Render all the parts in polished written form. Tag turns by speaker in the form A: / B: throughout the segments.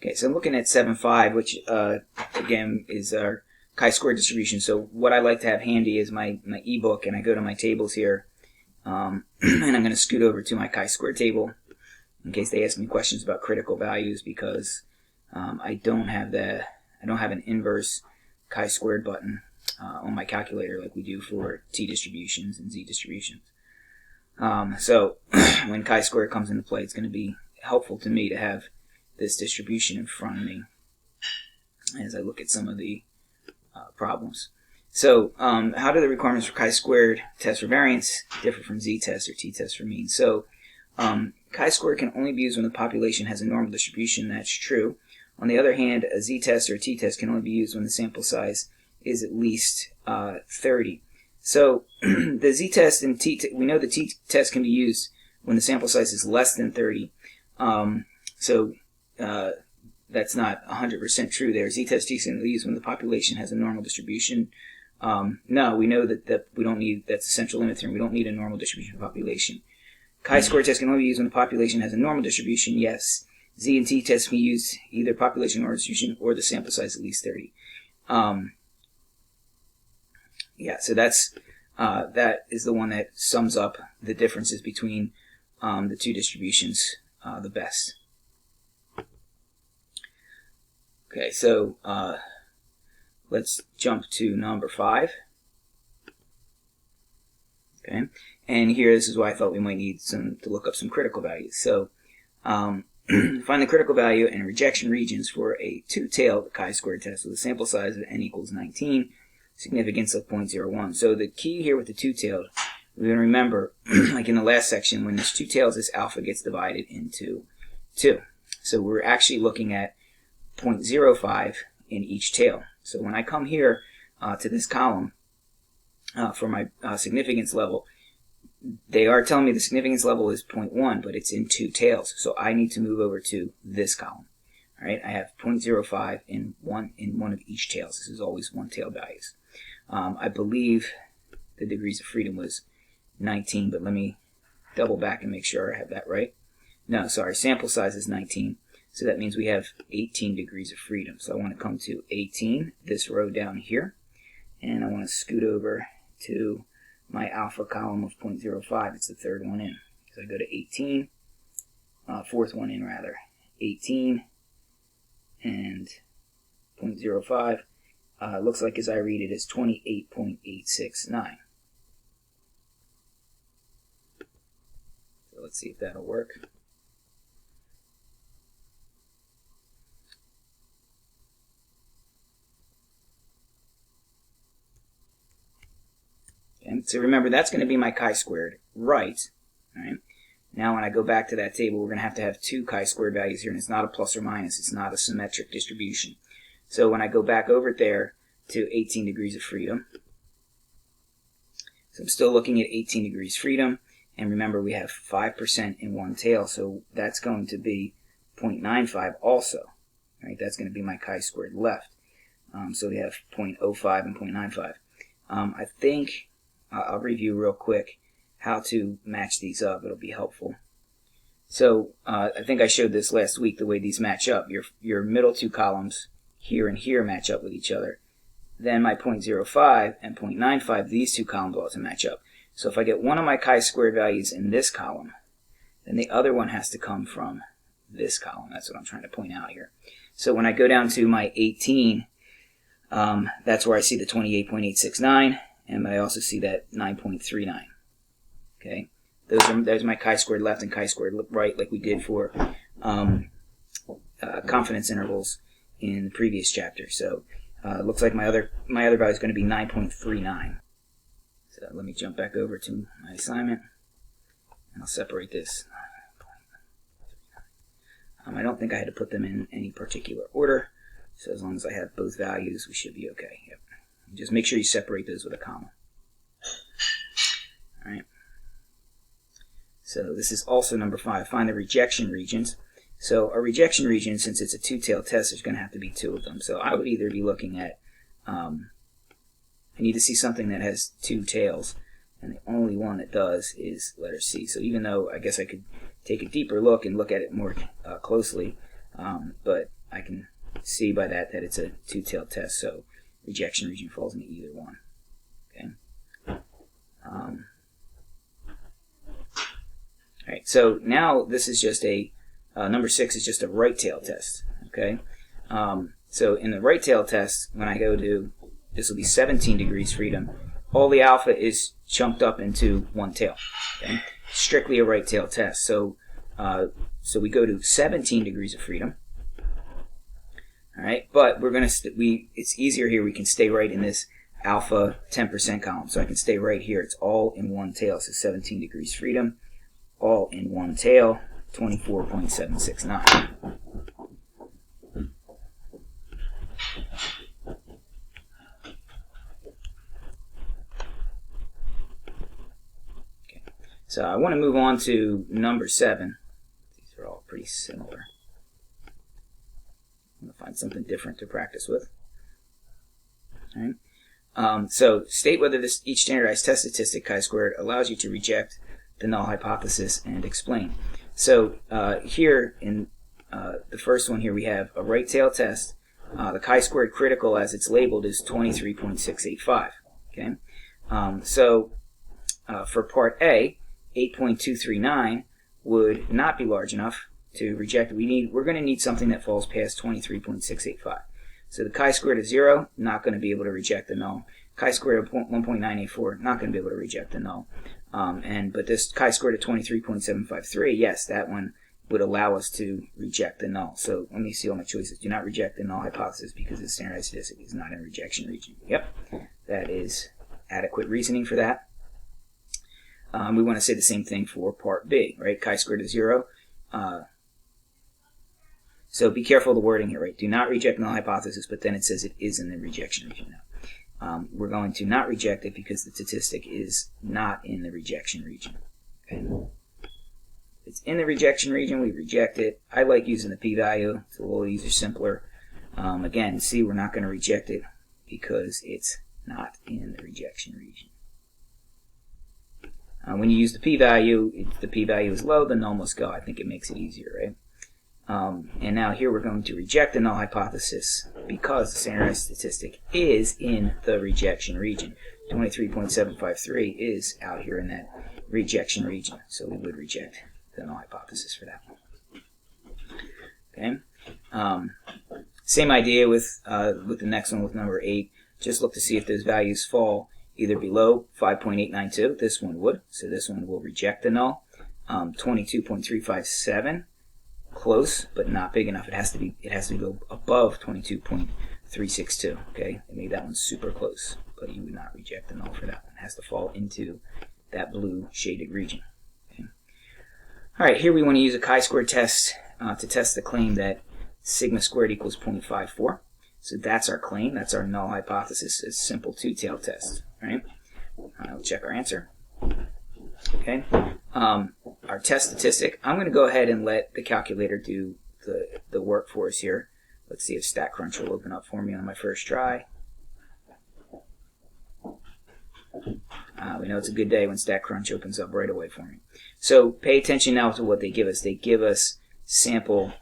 A: Okay, so I'm looking at 7.5, which again is our chi-square distribution. So what I like to have handy is my ebook, and I go to my tables here, and I'm going to scoot over to my chi-square table in case they ask me questions about critical values, because I don't have an inverse chi-squared button on my calculator like we do for t distributions and z distributions. So when chi-square comes into play, it's going to be helpful to me to have this distribution in front of me as I look at some of the problems. So how do the requirements for chi-squared test for variance differ from z-test or t-test for mean? So chi-square can only be used when the population has a normal distribution. That's true. On the other hand, a z-test or a t-test can only be used when the sample size is at least 30. So the z-test and we know the t-test can be used when the sample size is less than 30. That's not 100% true there. Z-test, t-test can be used when the population has a normal distribution. No, we know that we don't need, that's a central limit theorem. We don't need a normal distribution population. Chi-square test can only be used when the population has a normal distribution. Yes. Z and t-test can be used either population normal distribution or the sample size at least 30. Yeah, so that is the one that sums up the differences between the two distributions the best. Okay, so let's jump to number 5. Okay, and here this is why I thought we might need to look up some critical values. So find the critical value and rejection regions for a two-tailed chi-square test with a sample size of n equals 19, significance of 0.01. So the key here with the two-tailed, we're going to remember, like in the last section, when there's two tails, this alpha gets divided into 2. So we're actually looking at 0.05 in each tail. So when I come here to this column for my significance level, they are telling me the significance level is 0.1, but it's in 2 tails. So I need to move over to this column. All right, I have 0.05 in one of each tails. This is always one tail values. I believe the degrees of freedom was 19, but let me double back and make sure I have that right. No, sorry, sample size is 19. So that means we have 18 degrees of freedom. So I want to come to 18, this row down here, and I want to scoot over to my alpha column of 0.05. It's the third one in. So I go to 18, fourth one in rather, 18 and 0.05. Looks like as I read it, it's 28.869. So let's see if that'll work. And so remember, that's going to be my chi-squared, right? All right. Now when I go back to that table, we're going to have 2 chi-squared values here, and it's not a plus or minus. It's not a symmetric distribution. So when I go back over there to 18 degrees of freedom, so I'm still looking at 18 degrees freedom, and remember we have 5% in one tail, so that's going to be 0.95 also. Right? That's going to be my chi-squared left. So we have 0.05 and 0.95. I think I'll review real quick how to match these up. It'll be helpful. So I think I showed this last week, the way these match up. Your middle 2 columns here and here match up with each other. Then my 0.05 and 0.95, these 2 columns ought to match up. So if I get one of my chi-squared values in this column, then the other one has to come from this column. That's what I'm trying to point out here. So when I go down to my 18, that's where I see the 28.869, and I also see that 9.39. Okay, there's my chi-squared left and chi-squared right, like we did for confidence intervals in the previous chapter. So it looks like my other value is going to be 9.39. So let me jump back over to my assignment, and I'll separate this. I don't think I had to put them in any particular order. So as long as I have both values, we should be okay. Yep. Just make sure you separate those with a comma. All right. So this is also number 5. Find the rejection regions. So a rejection region, since it's a 2-tailed test, there's going to have to be 2 of them. So I would either be looking at, I need to see something that has 2 tails, and the only one that does is letter C. So even though I guess I could take a deeper look and look at it more closely, but I can see by that it's a two-tailed test, so rejection region falls into either one. Okay. Alright, so now this is just a, number 6 is just a right tail test. Okay. So in the right tail test, when I go to, this will be 17 degrees freedom, all the alpha is chunked up into one tail. Okay. Strictly a right tail test. So so we go to 17 degrees of freedom. Alright, but we're gonna it's easier here, we can stay right in this alpha 10% column. So I can stay right here. It's all in one tail. So 17 degrees freedom, all in one tail, 24.769. Okay. So I want to move on to number 7. These are all pretty similar. I'm going to find something different to practice with. All right. So state whether each standardized test statistic chi-squared allows you to reject the null hypothesis and explain. So here in the first one here we have a right tail test. The chi-squared critical as it's labeled is 23.685. Okay. For part A, 8.239 would not be large enough to reject. We're going to need something that falls past 23.685. So the chi-squared of 0, not going to be able to reject the null. Chi-squared of 1.984, not going to be able to reject the null. But this chi-squared of 23.753, yes, that one would allow us to reject the null. So let me see all my choices. Do not reject the null hypothesis because the standardized statistic is not in rejection region. Yep, that is adequate reasoning for that. We want to say the same thing for part B, right? Chi-squared of 0. So be careful of the wording here, right? Do not reject null hypothesis, but then it says it is in the rejection region now. We're going to not reject it because the statistic is not in the rejection region. Okay. If it's in the rejection region, we reject it. I like using the p-value. It's a little easier, simpler. Again, see, we're not going to reject it because it's not in the rejection region. When you use the p-value, if the p-value is low, the null must go. I think it makes it easier, right? And now here we're going to reject the null hypothesis because the standardized statistic is in the rejection region. 23.753 is out here in that rejection region, so we would reject the null hypothesis for that one. Okay. Same idea with the next one with number 8. Just look to see if those values fall either below 5.892. This one would, so this one will reject the null. 22.357. Close, but not big enough. It has to go above 22.362. Okay, I made that one super close, but you would not reject the null for that one. It has to fall into that blue shaded region. Okay. All right, here we want to use a chi-square test to test the claim that sigma squared equals 0.54. So that's our claim. That's our null hypothesis. It's a simple two-tailed test. Right? We'll check our answer. Okay. Our test statistic, I'm going to go ahead and let the calculator do the work for us here. Let's see if StatCrunch will open up for me on my first try. We know it's a good day when StatCrunch opens up right away for me. So pay attention now to what they give us. They give us sample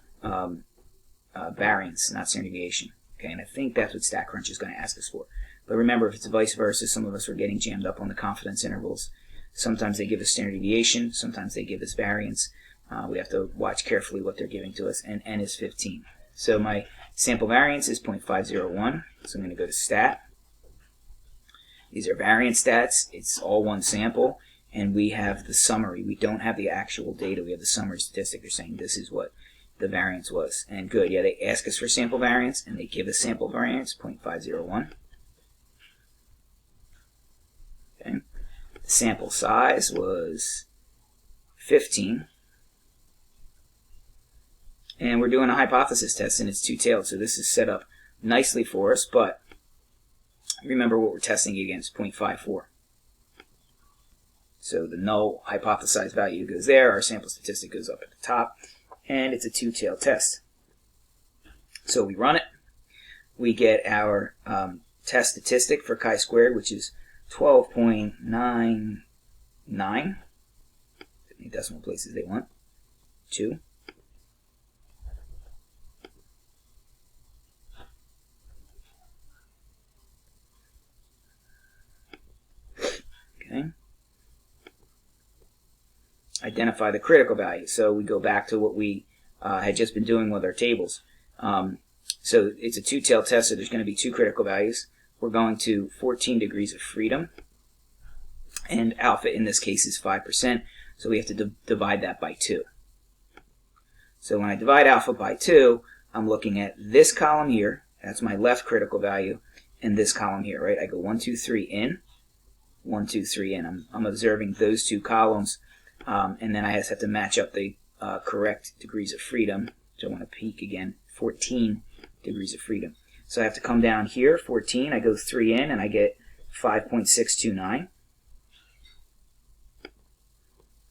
A: variance, not standard deviation. Okay, and I think that's what StatCrunch is going to ask us for. But remember, if it's vice versa, some of us are getting jammed up on the confidence intervals. Sometimes they give us standard deviation, sometimes they give us variance. We have to watch carefully what they're giving to us, and n is 15. So my sample variance is 0.501, so I'm going to go to stat. These are variance stats. It's all one sample, and we have the summary. We don't have the actual data. We have the summary statistic. They're saying this is what the variance was. And good, yeah, they ask us for sample variance, and they give us sample variance, 0.501. Okay. The sample size was 15. And we're doing a hypothesis test, and it's two-tailed, so this is set up nicely for us, but remember what we're testing against, 0.54. So the null hypothesized value goes there, our sample statistic goes up at the top, and it's a two-tailed test. So we run it. We get our test statistic for chi-squared, which is 12.99. Many decimal places they want. 2. identify the critical value. So we go back to what we had just been doing with our tables. So it's a two-tailed test, so there's going to be two critical values. We're going to 14 degrees of freedom, and alpha in this case is 5%, so we have to divide that by 2. So when I divide alpha by 2, I'm looking at this column here, that's my left critical value, and this column here, right? I go 1, 2, 3 in, 1, 2, 3 in. I'm observing those two columns, and then I just have to match up the correct degrees of freedom. So I want to peek again, 14 degrees of freedom. So I have to come down here, 14, I go 3 in, and I get 5.629.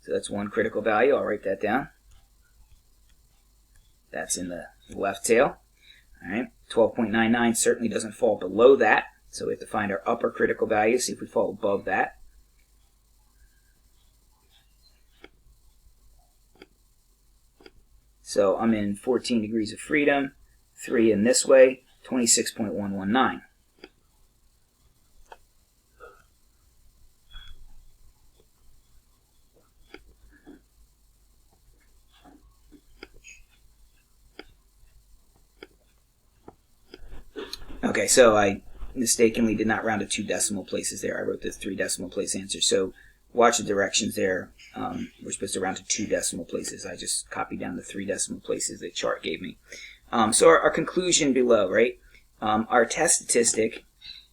A: So that's one critical value. I'll write that down. That's in the left tail. All right, 12.99 certainly doesn't fall below that, so we have to find our upper critical value, see if we fall above that. So I'm in 14 degrees of freedom, 3 in this way, 26.119. Okay, so I mistakenly did not round to 2 decimal places there. I wrote the 3 decimal place answer. So watch the directions there. We're supposed to round to 2 decimal places. I just copied down the 3 decimal places the chart gave me. So our conclusion below, right? Our test statistic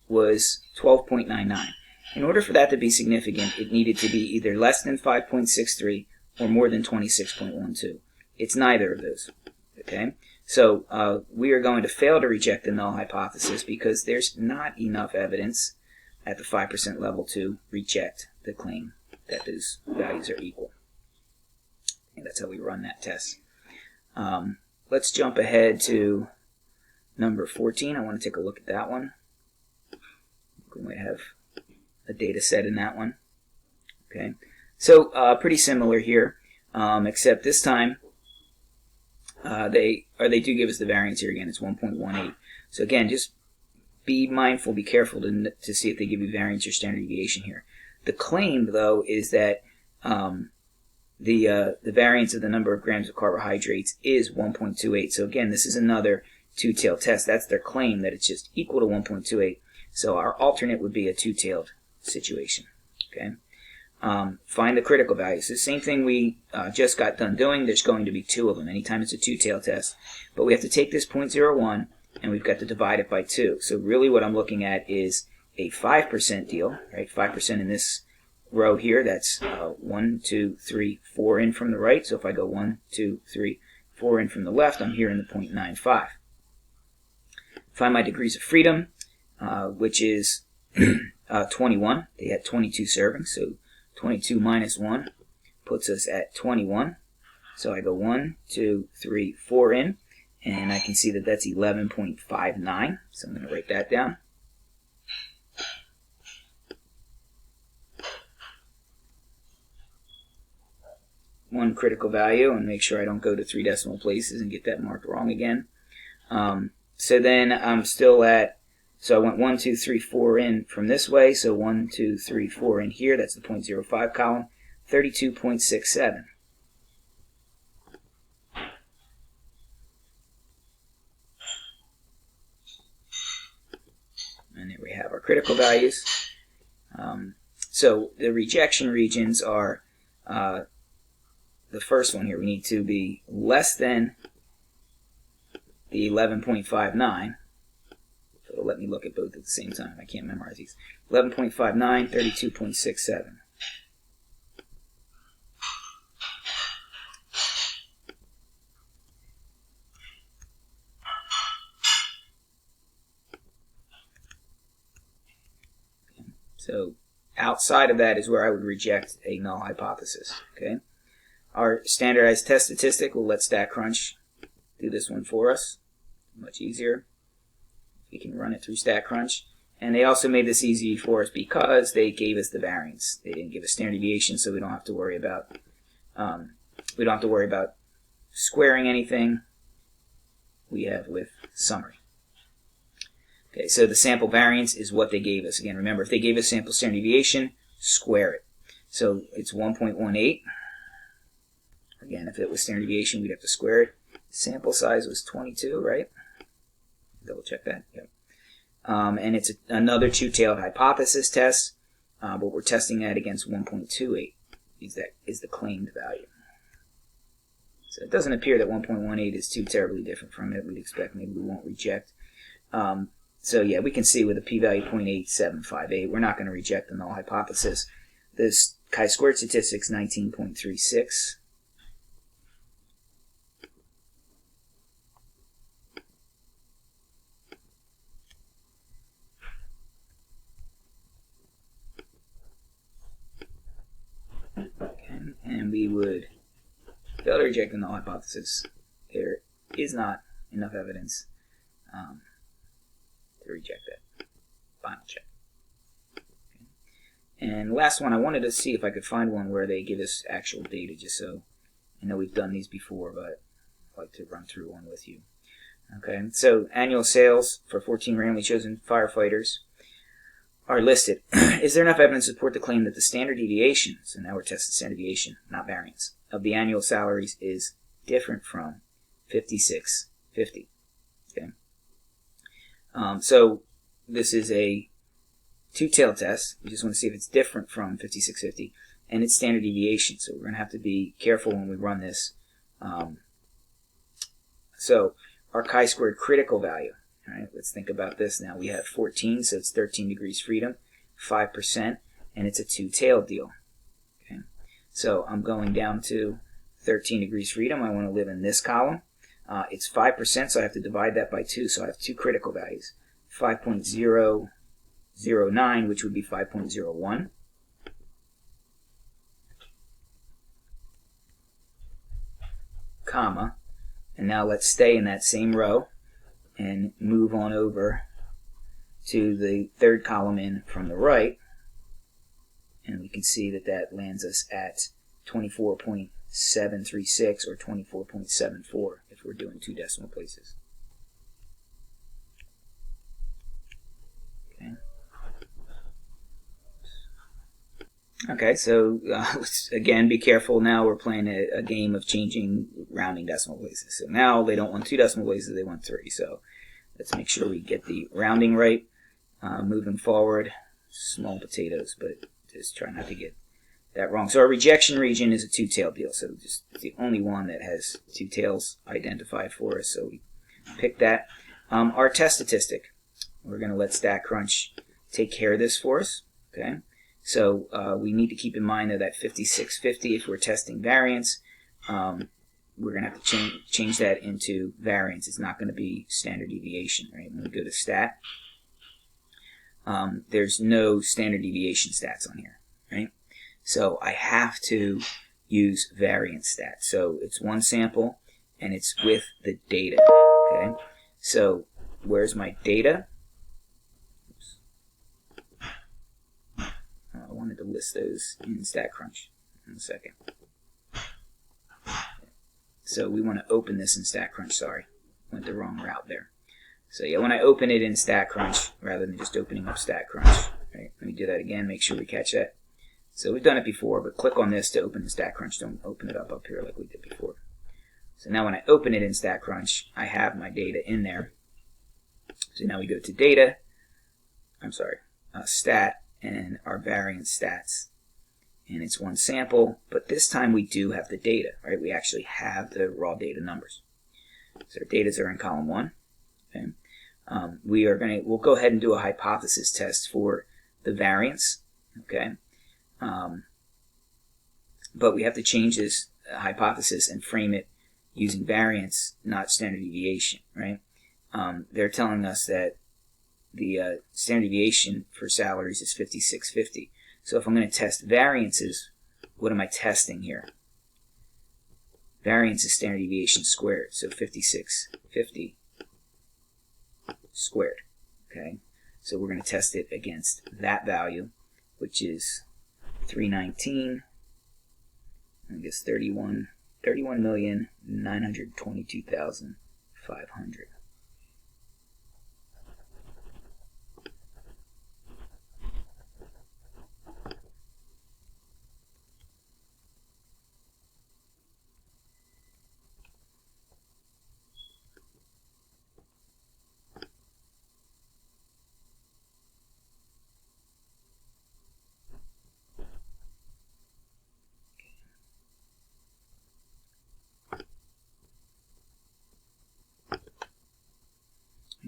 A: was 12.99. In order for that to be significant, it needed to be either less than 5.63 or more than 26.12. It's neither of those. Okay? So we are going to fail to reject the null hypothesis because there's not enough evidence at the 5% level to reject the claim that those values are equal. And that's how we run that test. Let's jump ahead to number 14. I want to take a look at that one. We might have a data set in that one. Okay, so pretty similar here, except this time they do give us the variance here again. It's 1.18. So again, just be mindful, be careful to see if they give you variance or standard deviation here. The claim, though, is that the variance of the number of grams of carbohydrates is 1.28. So again, this is another two-tailed test. That's their claim, that it's just equal to 1.28. So our alternate would be a two-tailed situation. Okay. Find the critical values. The same thing we just got done doing. There's going to be 2 of them anytime it's a two-tailed test. But we have to take this 0.01 and we've got to divide it by 2. So really what I'm looking at is a 5% deal, right? 5% in this row here. That's 1, 2, 3, 4 in from the right. So if I go 1, 2, 3, 4 in from the left, I'm here in the 0.95. Find my degrees of freedom, which is 21. They had 22 servings, so 22 minus 1 puts us at 21. So I go 1, 2, 3, 4 in, and I can see that that's 11.59. So I'm going to write that down. One critical value, and make sure I don't go to 3 decimal places and get that marked wrong again. So then I'm still at, so I went 1, 2, 3, 4 in from this way. So 1, 2, 3, 4 in here. That's the 0.05 column. 32.67. And there we have our critical values. So the rejection regions are the first one here. We need to be less than the 11.59. So it'll let me look at both at the same time. I can't memorize these. 11.59, 32.67. So outside of that is where I would reject a null hypothesis. Okay. Our standardized test statistic, we'll let StatCrunch do this one for us. Much easier. We can run it through StatCrunch. And they also made this easy for us because they gave us the variance. They didn't give us standard deviation, so we don't have to worry about squaring anything. We have with summary. Okay, so the sample variance is what they gave us. Again, remember, if they gave us sample standard deviation, square it. So it's 1.18. again, if it was standard deviation, we'd have to square it. Sample size was 22, right? Double check that. Yep. And it's another two-tailed hypothesis test, but we're testing that against 1.28. Is the claimed value. So it doesn't appear that 1.18 is too terribly different from it. We'd expect maybe we won't reject. So yeah, we can see with a p-value 0.8758, we're not going to reject the null hypothesis. This chi-squared statistic's 19.36. And we would fail to reject the null hypothesis. There is not enough evidence to reject that. Final check. Okay. And last one, I wanted to see if I could find one where they give us actual data, just so I know we've done these before, but I'd like to run through one with you. Okay, so annual sales for 14 randomly chosen firefighters are listed. Is there enough evidence to support the claim that the standard deviation, so now we're testing standard deviation, not variance, of the annual salaries is different from 5650? Okay. So this is a two-tailed test. We just want to see if it's different from 5650, and it's standard deviation. So we're going to have to be careful when we run this. So our chi-squared critical value. All right, let's think about this now. We have 14, so it's 13 degrees freedom, 5%, and it's a two-tailed deal. Okay, so I'm going down to 13 degrees freedom. I want to live in this column. It's 5%, so I have to divide that by 2, so I have two critical values. 5.009, which would be 5.01. Comma, and now let's stay in that same row and move on over to the third column in from the right, and we can see that that lands us at 24.736 or 24.74 if we're doing two decimal places. Okay, so let's again be careful. Now we're playing a game of changing rounding decimal places. So now they don't want two decimal places, they want three. So let's make sure we get the rounding right. Moving forward, small potatoes, but just try not to get that wrong. So our rejection region is a two-tailed deal. So just it's the only one that has two tails identified for us. So we pick that. Our test statistic, we're going to let StatCrunch take care of this for us. Okay. So we need to keep in mind that 5650, if we're testing variance, we're going to have to change that into variance. It's not going to be standard deviation, right? When we go to stat, there's no standard deviation stats on here, right? So I have to use variance stats. So it's one sample, and it's with the data, okay? So where's my data? I wanted to list those in StatCrunch in a second. So we want to open this in StatCrunch, sorry. Went the wrong route there. So yeah, when I open it in StatCrunch, rather than just opening up StatCrunch, right? Let me do that again, make sure we catch that. So we've done it before, but click on this to open the StatCrunch. Don't open it up here like we did before. So now when I open it in StatCrunch, I have my data in there. So now we go to data, stat, and our variance stats. And it's one sample, but this time we do have the data, right? We actually have the raw data numbers. So our datas are in column 1. Okay. We'll go ahead and do a hypothesis test for the variance. Okay. But we have to change this hypothesis and frame it using variance, not standard deviation, right? They're telling us that the standard deviation for salaries is 5650. So if I'm going to test variances, what am I testing here? Variance is standard deviation squared, so 5650 squared. Okay, so we're going to test it against that value, which is 319. I guess 31,922,500.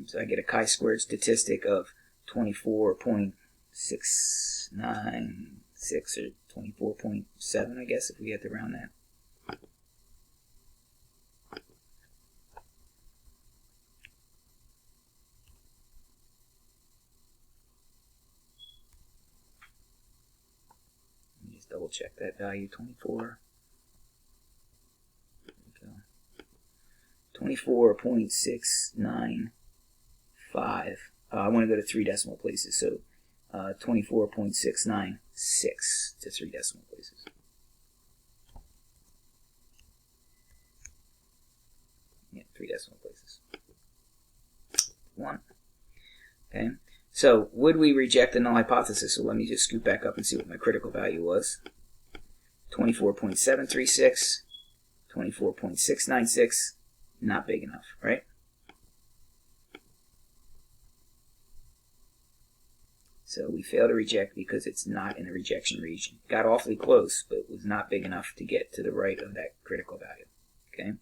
A: So I get a chi-squared statistic of 24.696 or 24.7, I guess, if we get to round that. Let me just double check that value, 24. 24.695. I want to go to 3 decimal places, so 24.696 to 3 decimal places. Yeah, 3 decimal places. 1. Okay. So would we reject the null hypothesis? So let me just scoot back up and see what my critical value was. 24.736, 24.696. Not big enough, right? So we fail to reject because it's not in the rejection region. Got awfully close, but was not big enough to get to the right of that critical value. Okay.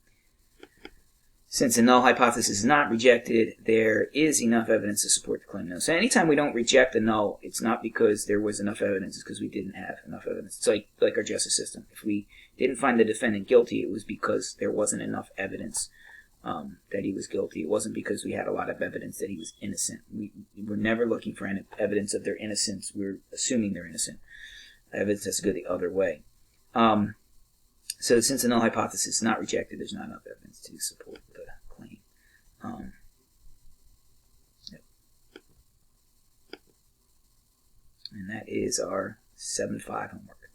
A: Since the null hypothesis is not rejected, there is enough evidence to support the claim. Now, so anytime we don't reject a null, it's not because there was enough evidence, it's because we didn't have enough evidence. It's like our justice system. If we didn't find the defendant guilty, it was because there wasn't enough evidence that he was guilty. It wasn't because we had a lot of evidence that he was innocent. We were never looking for any evidence of their innocence. We're assuming they're innocent. Evidence has to go the other way. So since the null hypothesis is not rejected, there's not enough evidence to support the claim. Yep. And that is our 7.5 homework.